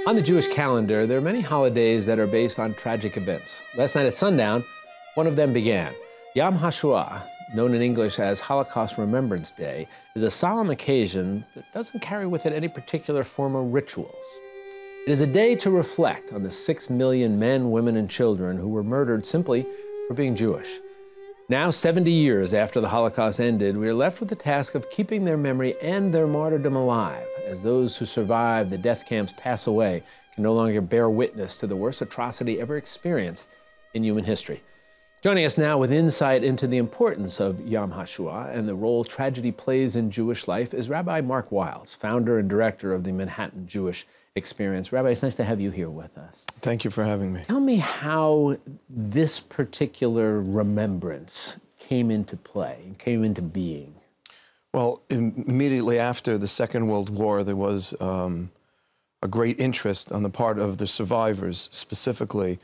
On the Jewish calendar, there are many holidays that are based on tragic events. Last night at sundown, one of them began. Yom HaShoah, known in English as Holocaust Remembrance Day, is a solemn occasion that doesn't carry with it any particular formal rituals. It is a day to reflect on the 6 million men, women, and children who were murdered simply for being Jewish. Now, 70 years after the Holocaust ended, we are left with the task of keeping their memory and their martyrdom alive, as those who survived the death camps pass away can no longer bear witness to the worst atrocity ever experienced in human history. Joining us now with insight into the importance of Yom HaShoah and the role tragedy plays in Jewish life is Rabbi Mark Wiles, founder and director of the Manhattan Jewish Experience. Rabbi, it's nice to have you here with us. Thank you for having me. Tell me how this particular remembrance came into play, came into being. Well, immediately after the Second World War, there was a great interest on the part of the survivors, specifically,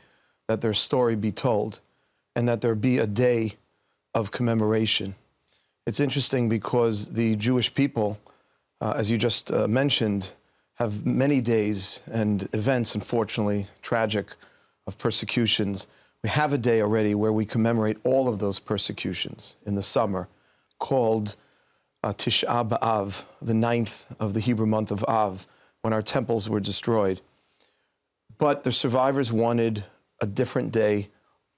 that their story be told and that there be a day of commemoration. It's interesting because the Jewish people, as you just mentioned, have many days and events, unfortunately, tragic, of persecutions. We have a day already where we commemorate all of those persecutions in the summer, called Tisha B'Av, the 9th of the Hebrew month of Av, when our temples were destroyed. But the survivors wanted a different day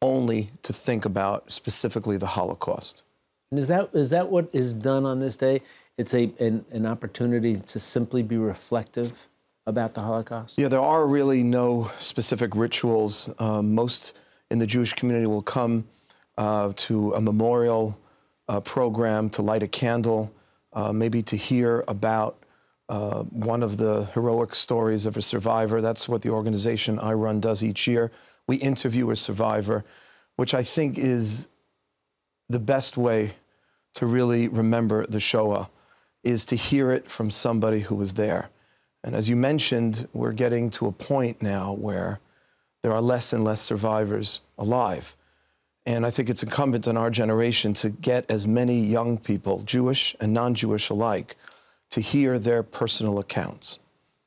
only to think about specifically the Holocaust. And is that what is done on this day? It's an opportunity to simply be reflective about the Holocaust? Yeah, there are really no specific rituals. Most in the Jewish community will come to a memorial program to light a candle, maybe to hear about one of the heroic stories of a survivor. That's what the organization I run does each year. We interview a survivor, which I think is the best way to really remember the Shoah, is to hear it from somebody who was there. And as you mentioned, we're getting to a point now where there are less and less survivors alive. And I think it's incumbent on our generation to get as many young people, Jewish and non-Jewish alike, to hear their personal accounts.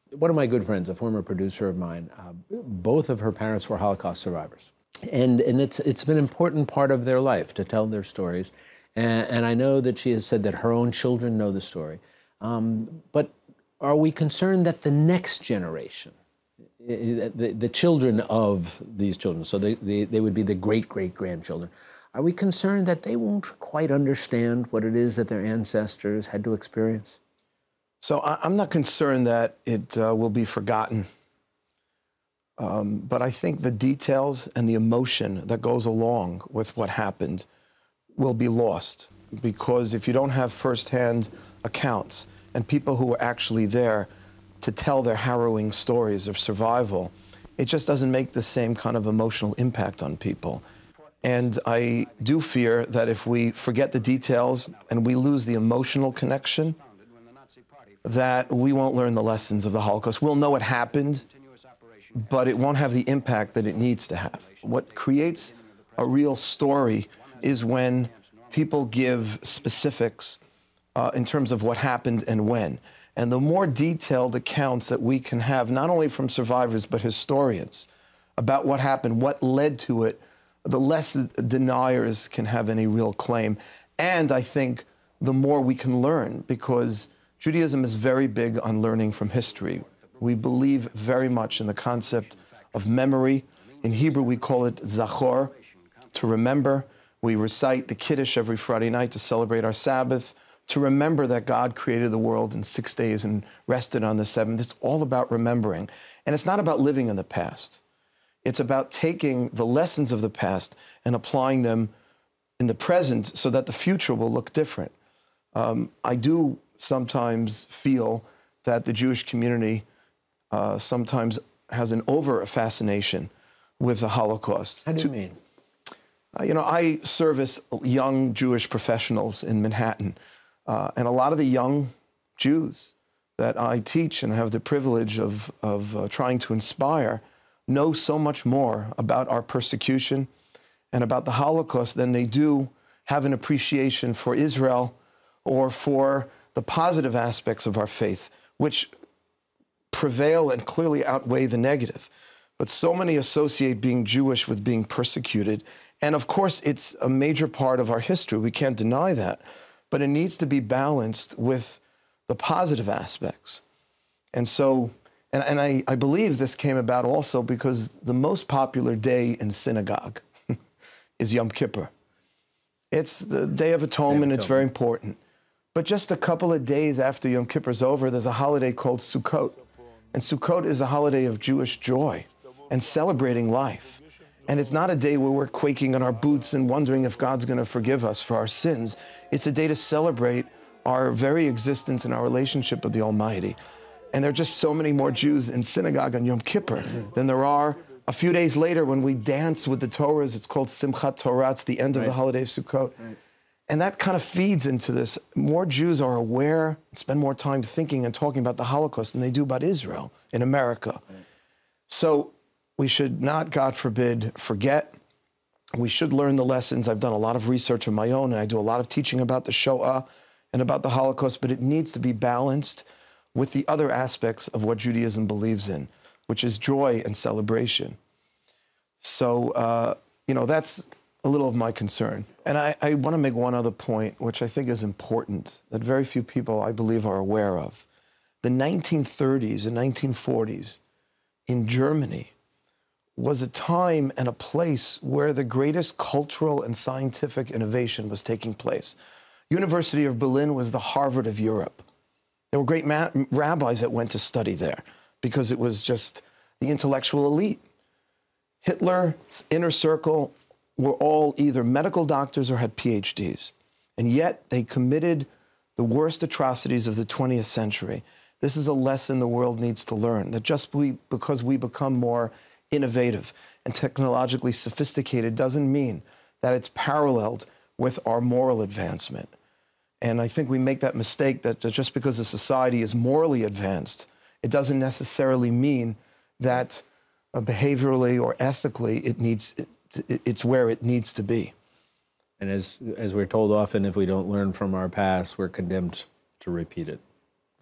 One of my good friends, a former producer of mine, both of her parents were Holocaust survivors. And it's been an important part of their life to tell their stories. And I know that she has said that her own children know the story. But are we concerned that the next generation, the children of these children, so they would be the great-great-grandchildren, are we concerned that they won't quite understand what it is that their ancestors had to experience? So I'm not concerned that it will be forgotten. But I think the details and the emotion that goes along with what happened will be lost, because if you don't have firsthand accounts and people who were actually there to tell their harrowing stories of survival, it just doesn't make the same kind of emotional impact on people. And I do fear that if we forget the details and we lose the emotional connection, that we won't learn the lessons of the Holocaust. We'll know what happened, but it won't have the impact that it needs to have. What creates a real story is when people give specifics in terms of what happened and when. And the more detailed accounts that we can have, not only from survivors, but historians, about what happened, what led to it, the less deniers can have any real claim. And I think the more we can learn, because Judaism is very big on learning from history. We believe very much in the concept of memory. In Hebrew, we call it zachor, to remember. We recite the Kiddush every Friday night to celebrate our Sabbath, to remember that God created the world in 6 days and rested on the seventh. It's all about remembering. And it's not about living in the past. It's about taking the lessons of the past and applying them in the present so that the future will look different. I do sometimes feel that the Jewish community sometimes has an over-fascination with the Holocaust. How do you mean? You know, I service young Jewish professionals in Manhattan, and a lot of the young Jews that I teach and have the privilege of trying to inspire know so much more about our persecution and about the Holocaust than they do have an appreciation for Israel or for the positive aspects of our faith, which prevail and clearly outweigh the negative. But so many associate being Jewish with being persecuted. And of course, it's a major part of our history. We can't deny that. But it needs to be balanced with the positive aspects. And so, and I believe this came about also because the most popular day in synagogue is Yom Kippur. It's the Day of Atonement. It's very important. But just a couple of days after Yom Kippur is over, there's a holiday called Sukkot. And Sukkot is a holiday of Jewish joy and celebrating life. And it's not a day where we're quaking in our boots and wondering if God's going to forgive us for our sins. It's a day to celebrate our very existence and our relationship with the Almighty. And there are just so many more Jews in synagogue on Yom Kippur than there are a few days later when we dance with the Torahs. It's called Simchat Torah. It's the end of the holiday of Sukkot. And that kind of feeds into this. More Jews are aware, spend more time thinking and talking about the Holocaust than they do about Israel in America. So we should not, God forbid, forget. We should learn the lessons. I've done a lot of research of my own, and I do a lot of teaching about the Shoah and about the Holocaust, but it needs to be balanced with the other aspects of what Judaism believes in, which is joy and celebration. So, you know, that's a little of my concern. And I want to make one other point, which I think is important, that very few people, I believe, are aware of. The 1930s and 1940s in Germany was a time and a place where the greatest cultural and scientific innovation was taking place. University of Berlin was the Harvard of Europe. There were great rabbis that went to study there because it was just the intellectual elite. Hitler's inner circle were all either medical doctors or had PhDs. And yet they committed the worst atrocities of the 20th century. This is a lesson the world needs to learn, that just because we become more innovative and technologically sophisticated doesn't mean that it's paralleled with our moral advancement. And I think we make that mistake that just because a society is morally advanced, it doesn't necessarily mean that behaviorally or ethically it's where it needs to be. And as we're told often, if we don't learn from our past, we're condemned to repeat it,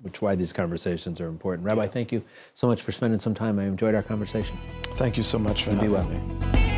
which is why these conversations are important. Rabbi, thank you so much for spending some time. I enjoyed our conversation. Thank you so much for having me.